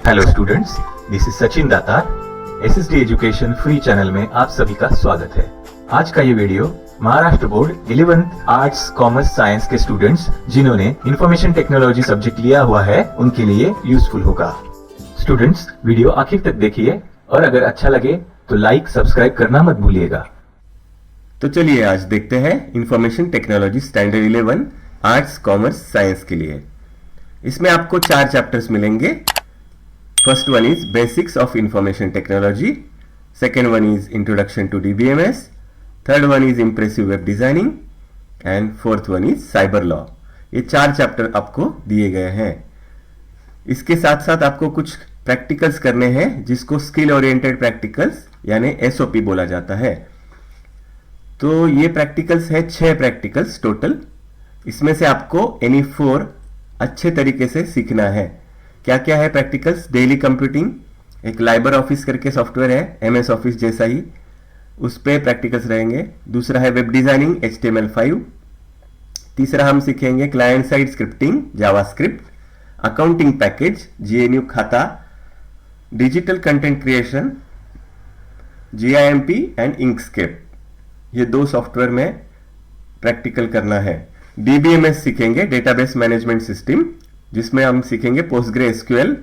Hello students, this is Sachin Datar. SSD education free channel में आप सभी का स्वागत है। आज का ये video Maharashtra board 11th arts commerce science के स्टूडेंट्स जिन्होंने इंफॉर्मेशन टेक्नोलॉजी सब्जेक्ट लिया हुआ है उनके लिए यूजफुल होगा। स्टूडेंट्स, वीडियो आखिर तक देखिए और अगर अच्छा लगे तो लाइक सब्सक्राइब करना मत भूलिएगा। तो चलिए आज देखते हैं information technology standard 11 arts commerce science के लिए। इसमें आपको 4 चैप्टर्स मिलेंगे। First one is basics of information technology, second one is introduction to DBMS, third one is impressive web designing and fourth one is cyber law. ये 4 chapter आपको दिए गए हैं। इसके साथ साथ आपको कुछ प्रैक्टिकल्स करने हैं जिसको स्किल ओरिएंटेड प्रैक्टिकल्स यानी एसओपी बोला जाता है। तो ये प्रैक्टिकल्स है 6 प्रैक्टिकल्स टोटल। इसमें से आपको एनी 4 अच्छे तरीके से सीखना है। क्या क्या है प्रैक्टिकल्स? डेली कंप्यूटिंग, एक लाइबर ऑफिस करके सॉफ्टवेयर है एमएस ऑफिस जैसा ही, उस पे प्रैक्टिकल्स रहेंगे। दूसरा है वेब डिजाइनिंग HTML5। तीसरा हम सीखेंगे client side scripting JavaScript, accounting package GNU खाता, digital content creation GIMP and Inkscape. ये 2 सॉफ्टवेयर में प्रैक्टिकल करना है। DBMS सीखेंगे डेटाबेस मैनेजमेंट सिस्टम, जिसमें हम सीखेंगे PostgreSQL।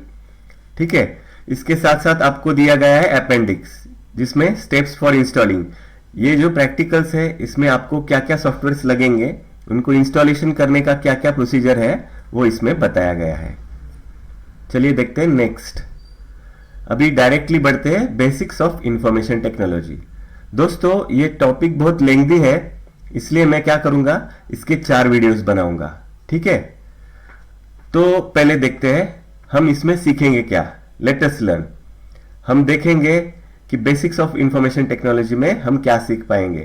ठीक है, इसके साथ साथ आपको दिया गया है अपेंडिक्स जिसमें स्टेप्स फॉर इंस्टॉलिंग। ये जो प्रैक्टिकल्स है इसमें आपको क्या क्या सॉफ्टवेयर्स लगेंगे, उनको इंस्टॉलेशन करने का क्या क्या प्रोसीजर है वो इसमें बताया गया है। चलिए देखते हैं नेक्स्ट। अभी डायरेक्टली बढ़ते हैं बेसिक्स ऑफ इंफॉर्मेशन टेक्नोलॉजी। दोस्तों, ये टॉपिक बहुत लेंथी है, इसलिए मैं क्या करूंगा, इसके 4 वीडियोस बनाऊंगा। ठीक है, तो पहले देखते हैं हम इसमें सीखेंगे क्या। Late us learn. हम देखेंगे कि बेसिक्स ऑफ इंफॉर्मेशन टेक्नोलॉजी में हम क्या सीख पाएंगे।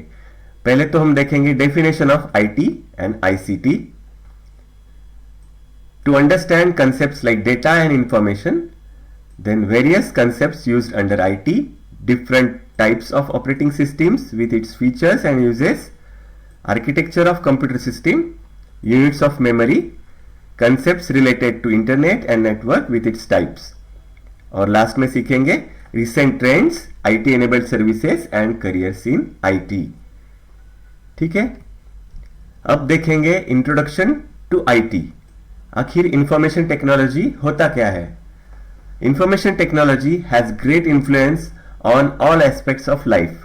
पहले तो हम देखेंगे definition of IT and ICT. To understand concepts like data and information, then various concepts used under IT, different types of operating systems with its features and uses, architecture of computer system, units of memory, concepts related to internet and network with its types, और last में सीखेंगे recent trends, IT enabled services and careers in IT। ठीक है, अब देखेंगे introduction to IT। आखिर information technology होता क्या है? Information technology has great influence on all aspects of life.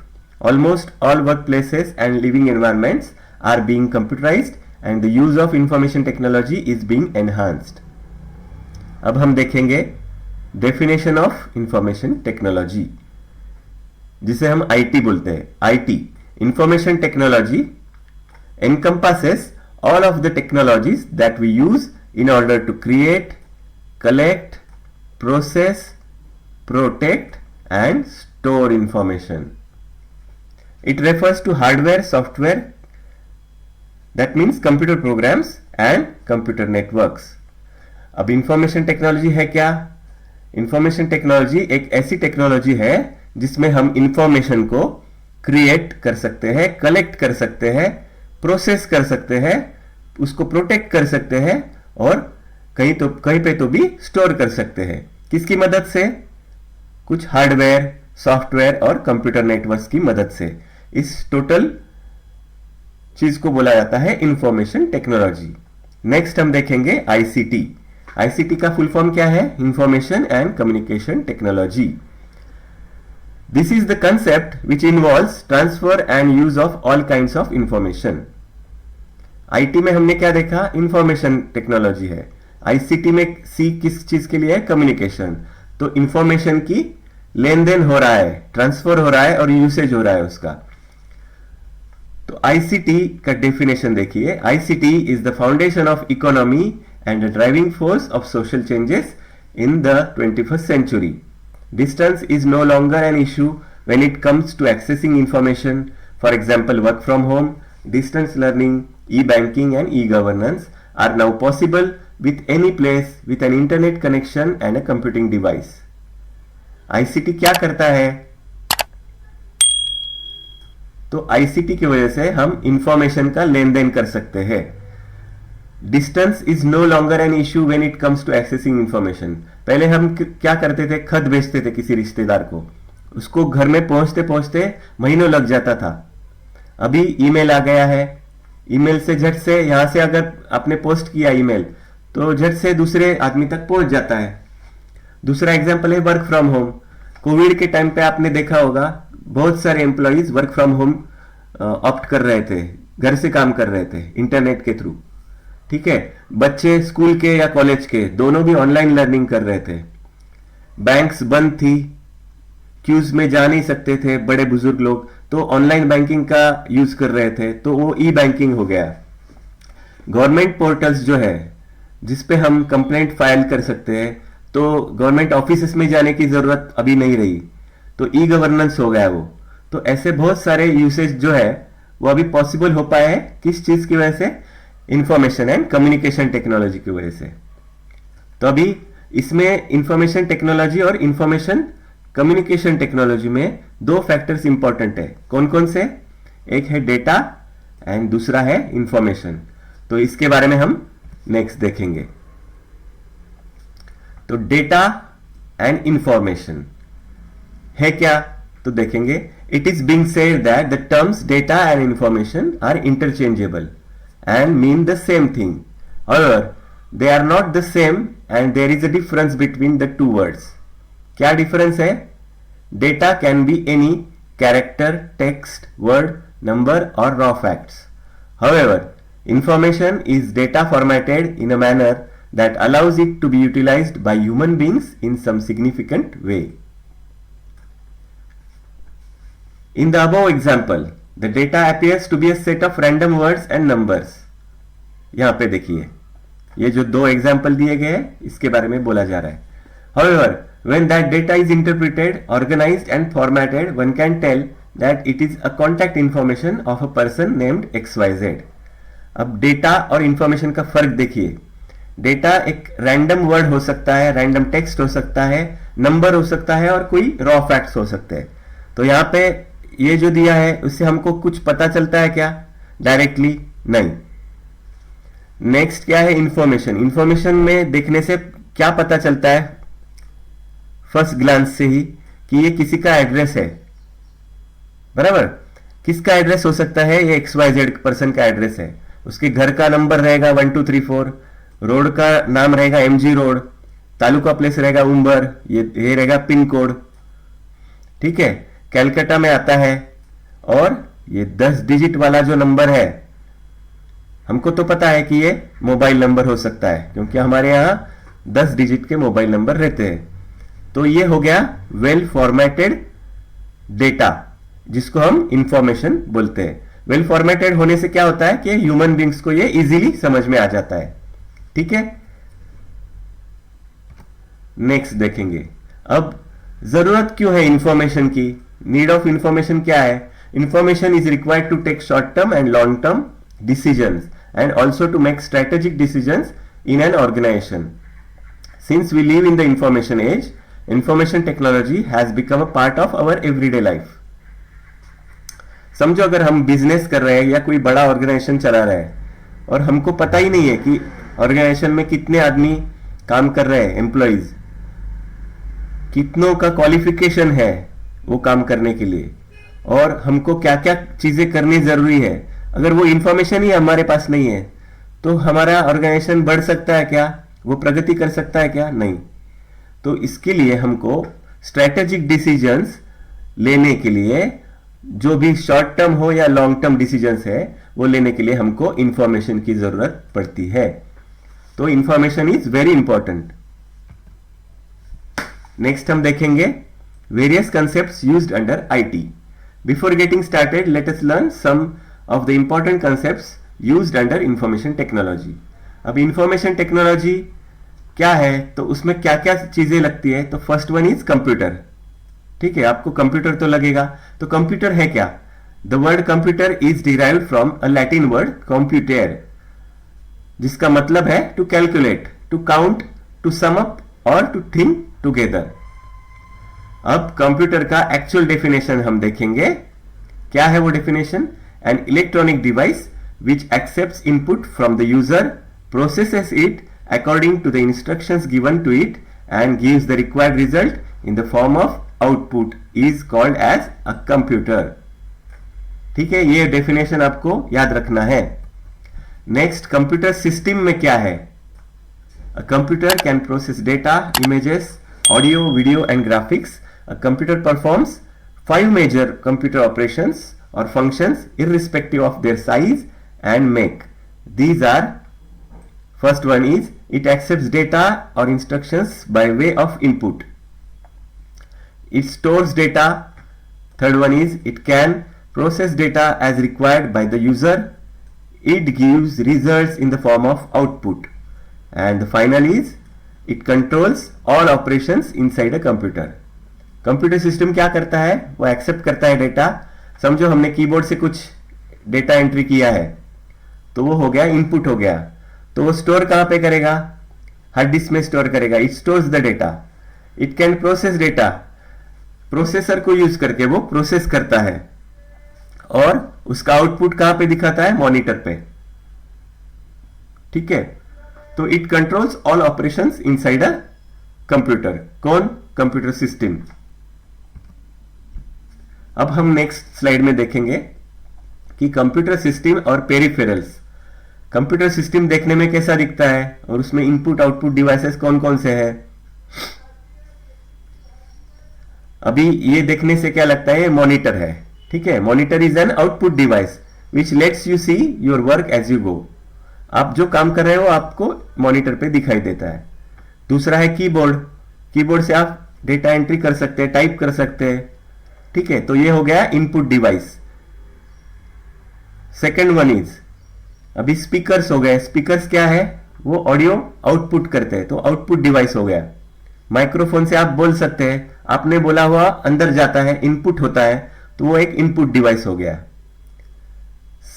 Almost all workplaces and living environments are being computerized and the use of information technology is being enhanced. अब हम देखेंगे definition of information technology, जिसे हम IT बोलते हैं। IT, information technology, encompasses all of the technologies that we use in order to create, collect, process, protect and store information. It refers to hardware, software, that means computer programs and computer networks. अब information technology है क्या? Information technology एक ऐसी technology है जिसमें हम information को create कर सकते हैं, कलेक्ट कर सकते हैं, प्रोसेस कर सकते हैं, उसको प्रोटेक्ट कर सकते हैं और कहीं पे तो भी स्टोर कर सकते हैं। किसकी मदद से? कुछ हार्डवेयर, सॉफ्टवेयर और कंप्यूटर नेटवर्क्स की मदद से। इस टोटल चीज को बोला जाता है इंफॉर्मेशन टेक्नोलॉजी। नेक्स्ट हम देखेंगे आईसीटी। आईसीटी का फुल फॉर्म क्या है? Information and communication technology. This is the concept which involves transfer and use of all kinds of information. IT में हमने क्या देखा? इंफॉर्मेशन टेक्नोलॉजी है। आईसीटी में सी किस चीज के लिए है? कम्युनिकेशन। तो इंफॉर्मेशन की लेन देन हो रहा है, ट्रांसफर हो रहा है और यूसेज हो रहा है उसका। तो आईसीटी का डेफिनेशन देखिए। ICT is the foundation of economy and the driving force of social changes in the 21st century. Distance is no longer an issue when it comes to accessing information. For example, work from home, distance learning, e-banking and e-governance are now possible with any place with an internet connection and a computing device. ICT क्या करता है? तो ICT की वजह से हम information का लेन then कर सकते हैं। Distance is no longer an issue when it comes to accessing information. पहले हम क्या करते थे, खत भेजते थे किसी रिश्तेदार को, उसको घर में पहुंचते पहुंचते महीनों लग जाता था। अभी ईमेल आ गया है, ईमेल से झट से यहां से अगर आपने पोस्ट किया ईमेल तो झट से दूसरे आदमी तक पहुंच जाता है। दूसरा एग्जांपल है वर्क फ्रॉम होम। कोविड के टाइम पे आपने देखा होगा बहुत सारे employees work from home opt कर रहे थे, घर से काम कर रहे थे इंटरनेट के थ्रू। ठीक है, बच्चे स्कूल के या कॉलेज के दोनों भी ऑनलाइन लर्निंग कर रहे थे। बैंक्स बंद थी, क्यूज में जा नहीं सकते थे बड़े बुजुर्ग लोग, तो ऑनलाइन बैंकिंग का यूज कर रहे थे, तो वो ई बैंकिंग हो गया। गवर्नमेंट पोर्टल्स जो है जिसपे हम कंप्लेंट फाइल कर सकते हैं, तो गवर्नमेंट ऑफिस में जाने की जरूरत अभी नहीं रही, तो ई गवर्नेंस हो गया वो। तो ऐसे बहुत सारे यूसेज जो है वो अभी पॉसिबल हो पाए हैं, किस चीज की वजह से, इंफॉर्मेशन एंड कम्युनिकेशन टेक्नोलॉजी की वजह से। तो अभी इसमें इंफॉर्मेशन टेक्नोलॉजी और इंफॉर्मेशन कम्युनिकेशन टेक्नोलॉजी में दो फैक्टर्स इंपॉर्टेंट है। कौन कौन से, एक है डेटा एंड दूसरा है इंफॉर्मेशन। तो इसके बारे में हम नेक्स्ट देखेंगे। तो डेटा एंड इंफॉर्मेशन है क्या, तो देखेंगे। It is being said that the terms data and information are interchangeable and mean the same thing. However, they are not the same and there is a difference between the two words. क्या difference है? Data can be any character, text, word, number or raw facts. However, information is data formatted in a manner that allows it to be utilized by human beings in some significant way. In the above example, the data appears to be a set of random words and numbers. यहां पे देखिए, ये जो दो example दिए गए हैं इसके बारे में बोला जा रहा है। However, when that data is interpreted, organized and formatted, one can tell that it is a contact information of a person named XYZ. अब डेटा और इंफॉर्मेशन का फर्क देखिए। डेटा एक रैंडम वर्ड हो सकता है, रैंडम टेक्स्ट हो सकता है, नंबर हो सकता है और कोई रॉ फैक्ट्स हो सकते हैं। तो यहाँ पे ये जो दिया है उससे हमको कुछ पता चलता है क्या, डायरेक्टली नहीं। नेक्स्ट क्या है, इंफॉर्मेशन। इंफॉर्मेशन में देखने से क्या पता चलता है, फर्स्ट ग्लांस से ही, कि ये किसी का एड्रेस है, बराबर। किसका एड्रेस हो सकता है, ये XYZ पर्सन का एड्रेस है। उसके घर का नंबर रहेगा 1234, रोड का नाम रहेगा MG रोड, तालुका प्लेस रहेगा उम्बर, ये रहेगा पिन कोड। ठीक है, कैलकाटा में आता है, और ये 10 डिजिट वाला जो नंबर है, हमको तो पता है कि ये मोबाइल नंबर हो सकता है क्योंकि हमारे यहां 10 डिजिट के मोबाइल नंबर रहते हैं। तो ये हो गया वेल फॉर्मेटेड डेटा, जिसको हम इंफॉर्मेशन बोलते हैं। वेल फॉर्मेटेड होने से क्या होता है कि ह्यूमन बींग्स को ये इजीली समझ में आ जाता है। ठीक है, नेक्स्ट देखेंगे। अब जरूरत क्यों है इंफॉर्मेशन की, नीड ऑफ इंफॉर्मेशन क्या है। Information is required to take short term and long term decisions and also to make strategic decisions in an organization. Since we live in the information age, information technology has become a part of our everyday life. समझो अगर हम business कर रहे हैं या कोई बड़ा organisation चला रहे हैं और हमको पता ही नहीं है कि ऑर्गेनाइजेशन में कितने आदमी काम कर रहे हैं, एम्प्लॉइज, कितनों का क्वालिफिकेशन है वो काम करने के लिए, और हमको क्या क्या चीजें करनी जरूरी है। अगर वो इंफॉर्मेशन ही हमारे पास नहीं है तो हमारा ऑर्गेनाइजेशन बढ़ सकता है क्या, वो प्रगति कर सकता है क्या, नहीं। तो इसके लिए हमको स्ट्रेटेजिक डिसीजंस लेने के लिए, जो भी शॉर्ट टर्म हो या लॉन्ग टर्म डिसीजंस है, वो लेने के लिए हमको इंफॉर्मेशन की जरूरत पड़ती है। तो information is very important. Next हम देखेंगे various concepts used under IT. Before getting started, let us learn some of the important concepts used under information technology. अब information technology क्या है, तो उसमें क्या क्या चीजें लगती है। तो फर्स्ट वन इज कंप्यूटर। ठीक है, आपको कंप्यूटर तो लगेगा। तो कंप्यूटर है क्या, the word computer is derived from a Latin word computer, जिसका मतलब है to calculate, to count, to sum up और टू थिंक टुगेदर। अब कंप्यूटर का एक्चुअल डेफिनेशन हम देखेंगे। क्या है वो definition, an electronic device which accepts input from the user processes it according to the instructions given to it and gives the required result in the form of output is called as a computer. ठीक है, ये definition आपको याद रखना है. Next, computer system में क्या है? A computer can process data, images, audio, video and graphics. A computer performs 5 major computer operations or functions irrespective of their size and make. These are, first one is it accepts data or instructions by way of input. It stores data. Third one is it can process data as required by the user. It gives results in the form of output. And the final is it controls all operations inside a computer. Computer system क्या करता है? वो accept करता है data. समझो हमने keyboard से कुछ डेटा एंट्री किया है, तो वो हो गया, इनपुट हो गया. तो वो स्टोर कहां पे करेगा? हार्ड डिस्क में स्टोर करेगा. It stores the data. It can process data. Processor को यूज करके वो प्रोसेस करता है और उसका आउटपुट कहां पे दिखाता है? मॉनिटर पे. ठीक है, तो it controls all operations inside a computer. कौन? Computer system. अब हम नेक्स्ट स्लाइड में देखेंगे कि कंप्यूटर सिस्टम और पेरिफेरल्स. कंप्यूटर सिस्टम देखने में कैसा दिखता है और उसमें इनपुट आउटपुट डिवाइसेस कौन कौन से हैं? अभी ये देखने से क्या लगता है? मॉनिटर है. ठीक है, monitor is an output device which lets you see your work as you go. आप जो काम कर रहे हो आपको मॉनिटर पे दिखाई देता है. दूसरा है कीबोर्ड. कीबोर्ड से आप डेटा एंट्री कर सकते हैं, टाइप कर सकते हैं. ठीक है, तो ये हो गया input device. Second one is, अभी स्पीकर्स हो गए. स्पीकर्स क्या है? वो ऑडियो आउटपुट करते हैं, तो आउटपुट डिवाइस हो गया. माइक्रोफोन से आप बोल सकते हैं, आपने बोला हुआ अंदर जाता है, इनपुट होता है, तो वो एक इनपुट डिवाइस हो गया.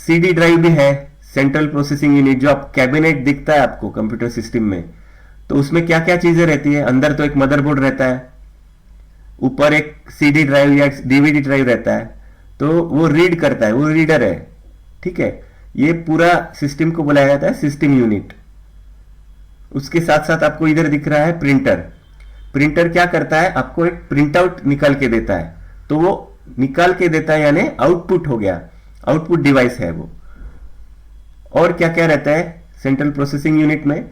सीडी ड्राइव भी है, सेंट्रल प्रोसेसिंग यूनिट, जो आप कैबिनेट दिखता है आपको कंप्यूटर सिस्टम में, तो उसमें क्या क्या चीजें रहती है? अंदर तो एक मदरबोर्ड रहता है, ऊपर एक सीडी ड्राइव या डीवीडी ड्राइव रहता है, तो वो रीड करता है, वो रीडर है. ठीक है, ये पूरा सिस्टम को बुलाया जाता है सिस्टम यूनिट. उसके साथ साथ आपको इधर दिख रहा है प्रिंटर. प्रिंटर क्या करता है? आपको एक प्रिंट आउट निकाल के देता है, तो वो निकाल के देता है यानी आउटपुट हो गया, आउटपुट डिवाइस है वो. और क्या क्या रहता है सेंट्रल प्रोसेसिंग यूनिट में?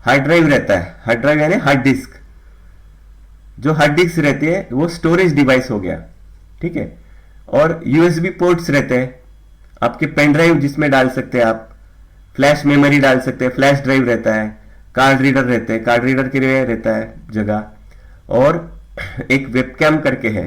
हार्ड ड्राइव रहता है. हार्ड ड्राइव यानी हार्ड डिस्क. जो हार्ड डिस्क रहती है वो स्टोरेज डिवाइस हो गया. ठीक है, और यूएसबी पोर्ट्स रहते हैं, आपके पेन ड्राइव जिसमें डाल सकते हैं आप, फ्लैश मेमोरी डाल सकते हैं, फ्लैश ड्राइव रहता है, कार्ड रीडर रहते हैं, कार्ड रीडर के लिए रहता है जगह, और एक वेबकैम करके है.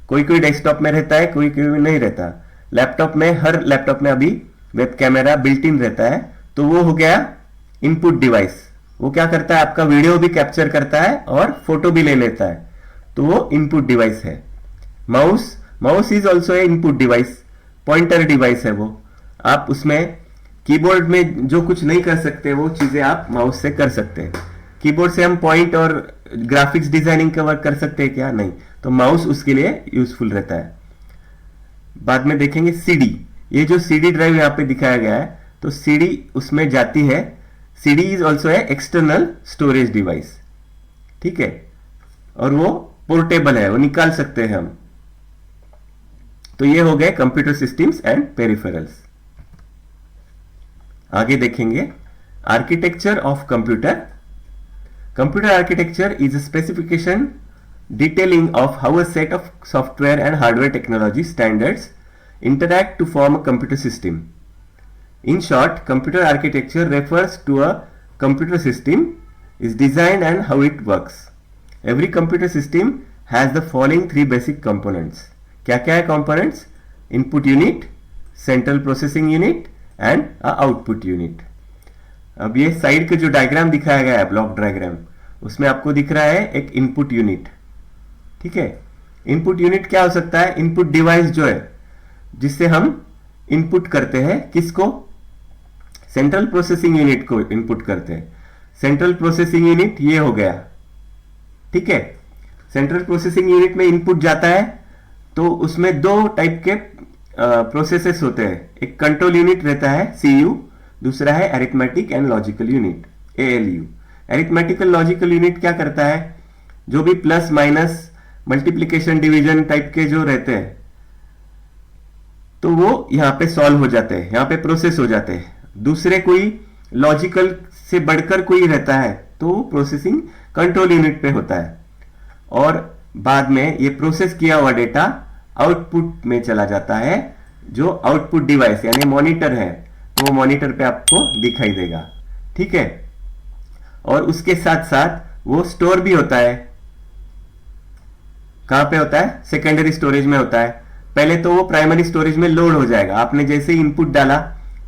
कोई कोई डेस्कटॉप में रहता है, कोई कोई नहीं रहता. लैपटॉप में, हर लैपटॉप में अभी वेब कैमरा बिल्ट इन रहता है, तो वो हो गया इनपुट डिवाइस. वो क्या करता है? आपका वीडियो भी कैप्चर करता है और फोटो भी ले लेता है, तो वो इनपुट डिवाइस है. Mouse, mouse is also a input device, pointer device है वो. आप उसमें कीबोर्ड में जो कुछ नहीं कर सकते वो चीजें आप माउस से कर सकते हैं. कीबोर्ड से हम पॉइंट और ग्राफिक्स डिजाइनिंग का वर्क कर सकते हैं क्या? नहीं. तो माउस उसके लिए यूजफुल रहता है. बाद में देखेंगे सीडी. ये जो सीडी ड्राइव यहाँ पे दिखाया गया है, तो सीडी उसमें जाती है. सीडी इज ऑल्सो है एक्सटर्नल स्टोरेज डिवाइस. ठीक है, और वो पोर्टेबल है, वो निकाल सकते हैं हम. तो ये हो गए कंप्यूटर सिस्टम्स एंड पेरिफेरल्स. आगे देखेंगे architecture of computer. Computer architecture is a specification detailing of how a set of software and hardware technology standards interact to form a computer system. In short, computer architecture refers to a computer system is designed and how it works. Every computer system has the following three basic components. क्या क्या है components? Input unit, central processing unit and a output unit. अब ये side के जो diagram दिखाया गया है, ब्लॉक डायग्राम, उसमें आपको दिख रहा है एक इनपुट यूनिट. ठीक है, इनपुट यूनिट क्या हो सकता है? इनपुट डिवाइस जो है जिससे हम इनपुट करते हैं, किसको? सेंट्रल प्रोसेसिंग यूनिट को इनपुट करते हैं. सेंट्रल प्रोसेसिंग यूनिट ये हो गया. ठीक है, सेंट्रल प्रोसेसिंग यूनिट में इनपुट जाता है, तो उसमें दो टाइप के प्रोसेसेस होते हैं. एक कंट्रोल यूनिट रहता है, सीयू, दूसरा है arithmetic and logical unit, ALU। Arithmetical logical unit क्या करता है, जो भी plus minus multiplication division type के जो रहते हैं तो वो यहां पे सॉल्व हो जाते हैं, यहां पे प्रोसेस हो जाते हैं। दूसरे कोई लॉजिकल से बढ़कर कोई रहता है तो प्रोसेसिंग कंट्रोल यूनिट पे होता है, और बाद में ये प्रोसेस किया हुआ डेटा आउटपुट में चला जाता है, जो आउटपुट डिवाइस यानी मॉनिटर है, तो वो मॉनिटर पे आपको दिखाई देगा। ठीक है, और उसके साथ साथ वो स्टोर भी होता है। कहां पे होता है, सेकेंडरी स्टोरेज में होता है। पहले तो वो प्राइमरी स्टोरेज में लोड हो जाएगा, आपने जैसे ही इनपुट डाला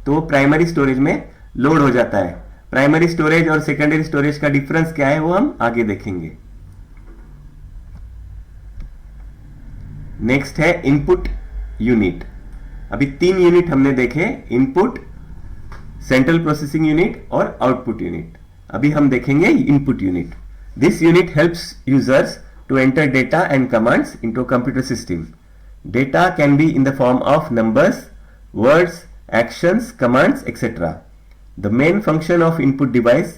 तो वो प्राइमरी स्टोरेज में लोड हो जाता है। प्राइमरी स्टोरेज और सेकेंडरी स्टोरेज का डिफरेंस क्या है वो हम आगे देखेंगे। नेक्स्ट है इनपुट यूनिट। अभी 3 यूनिट हमने देखे, इनपुट, सेंट्रल प्रोसेसिंग यूनिट और आउटपुट यूनिट। अभी हम देखेंगे input unit. This unit helps users to enter data and commands into a computer system. Data can be in the form of numbers, words, actions, commands, etc. The main function of input device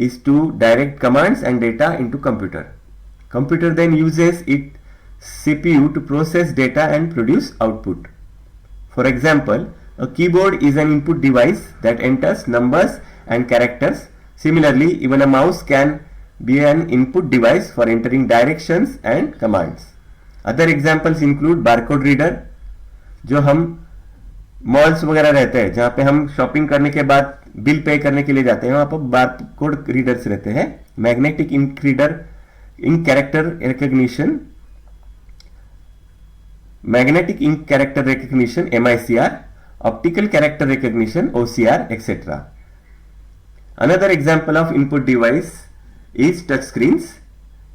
is to direct commands and data into computer. Computer then uses its CPU to process data and produce output. For example, a keyboard is an input device that enters numbers and characters. Similarly, even a mouse can be an input device for entering directions and commands. Other examples include barcode reader, जो हम malls वगैरह रहते हैं जहां पे हम shopping करने के बाद बिल पे करने के लिए जाते हैं, वहां पर बारकोड रीडर्स रहते हैं। Magnetic ink reader, ink character recognition, magnetic ink character recognition MICR, optical character recognition OCR, etc. Another example of input device is touch screens.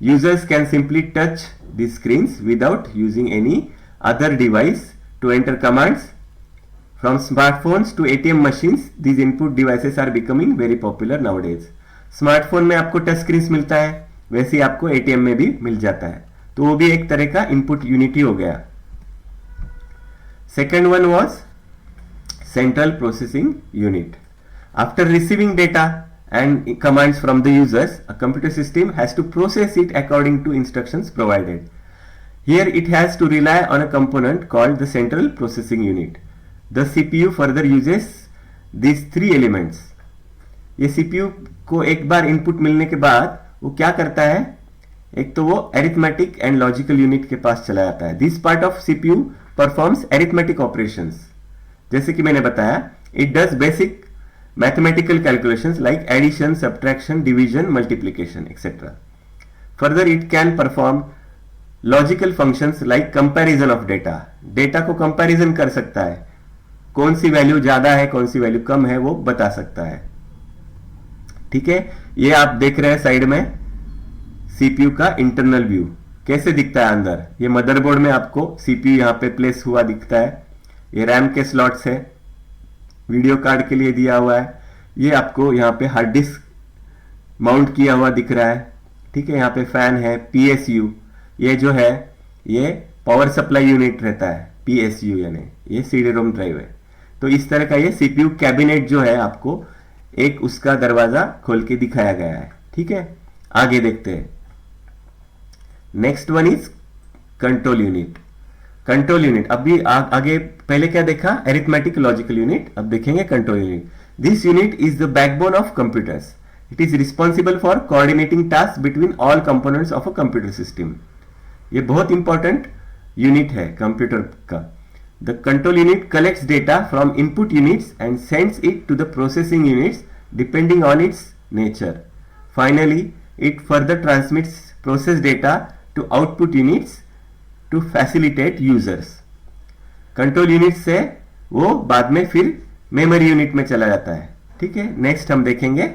Users can simply touch these screens without using any other device to enter commands. From smartphones to ATM machines, these input devices are becoming very popular nowadays. Smartphone में आपको touch screen मिलता है, वैसे ही आपको ATM में भी मिल जाता है, तो वो भी एक तरह का इनपुट यूनिट ही हो गया। Second one was central processing unit. After receiving data and commands from the users, a computer system has to process it according to instructions provided. Here it has to rely on a component called the central processing unit. The CPU further uses these 3 elements. ये CPU को एक बार input मिलने के बाद वो क्या करता है, एक तो वो अरिथमेटिक एंड लॉजिकल यूनिट के पास चला जाता है। This part of CPU performs arithmetic operations, जैसे कि मैंने बताया, it does basic mathematical calculations like addition, subtraction, division, multiplication, etc. Further, it can perform logical functions like comparison of data. Data को comparison कर सकता है, कौन सी वैल्यू ज्यादा है कौन सी वैल्यू कम है वो बता सकता है। ठीक है, ये आप देख रहे हैं साइड में CPU का इंटरनल व्यू कैसे दिखता है अंदर। ये मदरबोर्ड में आपको CPU यहाँ पे प्लेस हुआ दिखता है, ये रैम के स्लॉट्स है, वीडियो कार्ड के लिए दिया हुआ है, ये आपको यहाँ पे हार्ड डिस्क माउंट किया हुआ दिख रहा है। ठीक है, यहाँ पे फैन है, PSU, ये जो है ये पावर सप्लाई यूनिट रहता है, PSU यानी ये CD रोम ड्राइव है। तो इस तरह का ये CPU कैबिनेट जो है आपको एक उसका दरवाजा खोल के दिखाया गया है। ठीक है, आगे देखते हैं। Next one is control unit. Control unit अभी आगे पहले क्या देखा, अरिथमेटिक लॉजिकल यूनिट, अब देखेंगे control unit. This unit is the backbone of computers. It is responsible for coordinating task between all components of a computer system. ये बहुत important unit है कंप्यूटर का। The control unit collects data from input units and sends it to the processing units depending on its nature. Finally it further transmits process data to output units to facilitate users. Control unit से वो बाद में फिर memory unit में चला जाता है। ठीक है, नेक्स्ट हम देखेंगे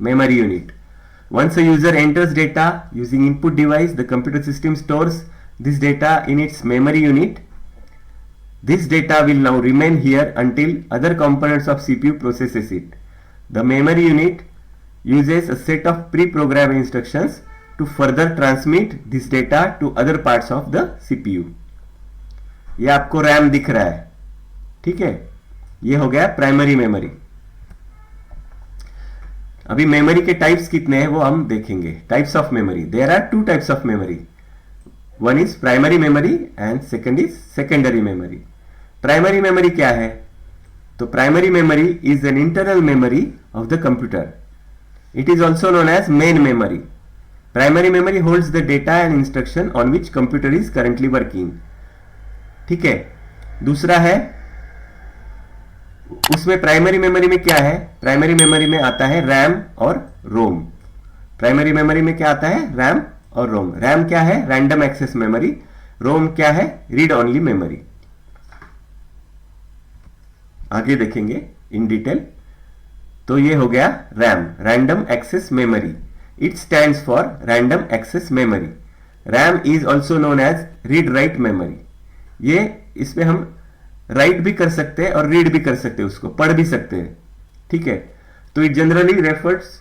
memory unit. Once a user enters data using input device, the computer system stores this data in its memory unit. This data will now remain here until other components of CPU processes it. The memory unit uses a set of pre-programmed instructions to further transmit this data to other parts of the CPU. ये आपको RAM दिख रहा है, ठीक है, ये हो गया प्राइमरी मेमोरी। अभी मेमोरी के टाइप्स कितने हैं वो हम देखेंगे। Types of memory, there are two types of memory, one is primary memory and second is secondary memory. Primary memory क्या है? तो primary memory is an internal memory of the computer. It is also known as main memory. Primary memory holds the data and instruction on which computer is currently working. ठीक है। दूसरा है, उसमें primary memory में क्या है? Primary memory में आता है रैम और रोम। प्राइमरी मेमोरी में क्या आता है? रैम और रोम। रैम क्या है? Random access memory. रोम क्या है? Read only memory. आगे देखेंगे इन डिटेल। तो ये हो गया RAM, random access memory. It stands for random access memory. RAM is also known as read write memory. ये इसमें हम राइट भी कर सकते हैं और रीड भी कर सकते हैं, उसको पढ़ भी सकते हैं। ठीक है। तो it generally refers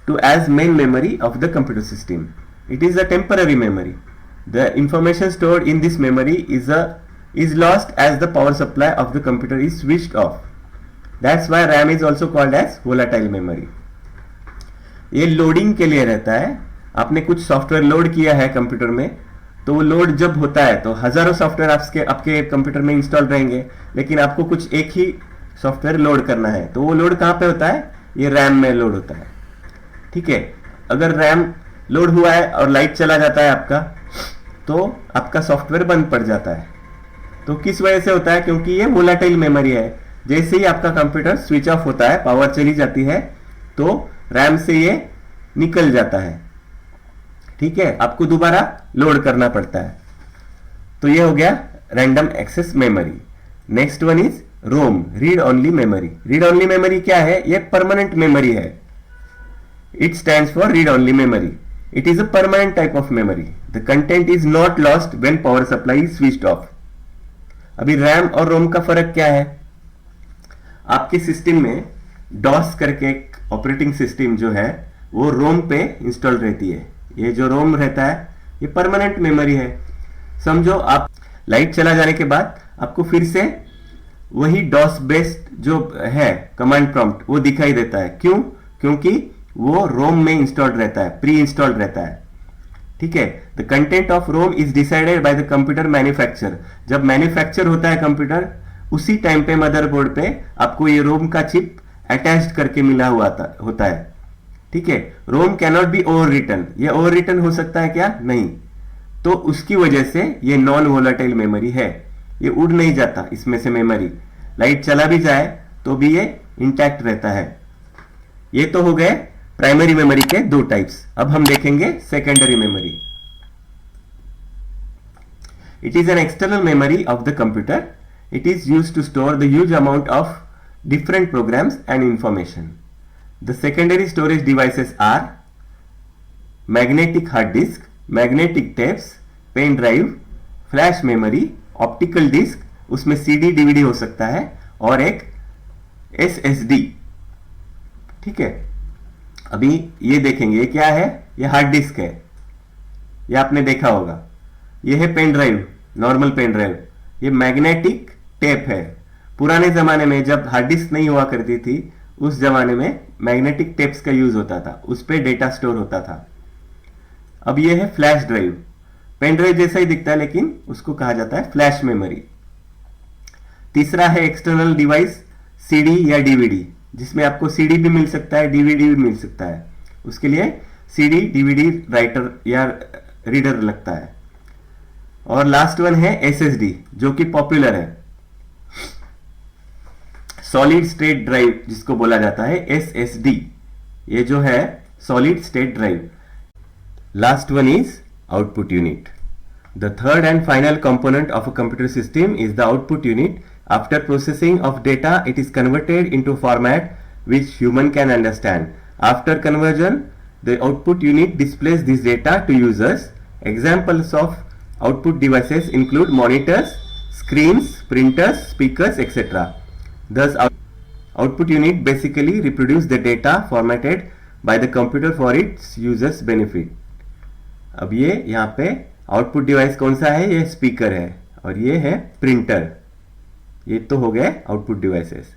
to as main memory of the computer system. It is a temporary memory. The information stored in this memory is lost as the power supply of the computer is switched off. That's why RAM is also called as volatile memory. ये loading के लिए रहता है। आपने कुछ software load किया है computer में, तो वो लोड जब होता है तो हजारों सॉफ्टवेयर आपके कंप्यूटर में इंस्टॉल रहेंगे, लेकिन आपको कुछ एक ही सॉफ्टवेयर लोड करना है। तो वो लोड कहाँ पे होता है? ये रैम में लोड होता है। ठीक है। अगर रैम लोड हुआ है और लाइट चला जाता है आपका, तो आपका सॉफ्टवेयर बंद पड़ जाता है। तो किस वजह से होता है? क्योंकि ये वोलाटाइल मेमोरी है। जैसे ही आपका कंप्यूटर स्विच ऑफ होता है, पावर चली जाती है, तो रैम से ये निकल जाता है। ठीक है। आपको दोबारा लोड करना पड़ता है। तो ये हो गया random access memory. Next one is ROM, read only memory. Read only memory क्या है? ये परमानेंट मेमोरी है। It stands for read only memory. It is a permanent type of memory. The content is not lost when power supply is switched off. अभी RAM और ROM का फर्क क्या है? आपके सिस्टम में डॉस करके एक ऑपरेटिंग सिस्टम जो है वो रोम पे इंस्टॉल रहती है। ये जो रोम रहता है ये परमानेंट मेमोरी है। समझो आप लाइट चला जाने के बाद आपको फिर से वही डॉस बेस्ड जो है कमांड प्रॉम्प्ट वो दिखाई देता है। क्यों? क्योंकि वो रोम में इंस्टॉल्ड रहता है, प्री इंस्टॉल्ड रहता है। ठीक है। The content of ROM is decided by the computer manufacture. जब मैन्युफैक्चर होता है कंप्यूटर, उसी टाइम पे मदरबोर्ड पे आपको ये रोम का चिप अटैच्ड करके मिला हुआ होता है। ठीक है। Rome cannot be overwritten. ये ओवर रिटन हो सकता है क्या? नहीं। तो उसकी वजह से ये नॉन वोलाटाइल मेमोरी है। ये उड़ नहीं जाता इसमें से मेमोरी। लाइट चला भी जाए तो भी ये इंटैक्ट रहता है। ये तो हो गए प्राइमरी मेमोरी के दो टाइप्स। अब हम देखेंगे secondary memory. It is an external memory of the computer. It is used to store the huge amount of different programs and information. The secondary storage devices are magnetic hard disk, magnetic tapes, pen drive, flash memory, optical disk, उसमें CD DVD हो सकता है, और एक SSD। ठीक है। अभी ये देखेंगे ये क्या है? ये हार्ड डिस्क है, ये आपने देखा होगा। ये है pen drive, normal pen drive. ये मैग्नेटिक टेप है। पुराने जमाने में जब हार्ड डिस्क नहीं हुआ करती थी, उस जमाने में मैग्नेटिक टेप्स का यूज होता था, उस पर डेटा स्टोर होता था। अब ये है फ्लैश ड्राइव। पेन ड्राइव जैसा ही दिखता है, लेकिन उसको कहा जाता है फ्लैश मेमोरी। तीसरा है एक्सटर्नल डिवाइस, सीडी या डीवीडी, जिसमें आपको सीडी भी मिल सकता है, डीवीडी भी मिल सकता है। उसके लिए सीडी डीवीडी राइटर या रीडर लगता है। और लास्ट वन है एसएसडी, जो कि पॉपुलर है, सॉलिड स्टेट ड्राइव जिसको बोला जाता है एसएसडी। ये जो है solid state drive. Last one is output unit. The third and final component of a computer system is the output unit. After processing of data, it is converted into format which human can understand. After conversion, the output unit displays this data to users. Examples of output devices include monitors, screens, printers, speakers, etc. Thus, output unit basically reproduces the data formatted by the computer for its users' benefit. अब ये यहाँ पे output device कौन सा है? ये speaker है और ये है प्रिंटर। ये तो हो गए आउटपुट डिवाइसेस।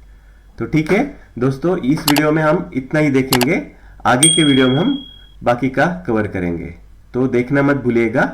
तो ठीक है दोस्तों, इस वीडियो में हम इतना ही देखेंगे। आगे के वीडियो में हम बाकी का कवर करेंगे, तो देखना मत भूलिएगा।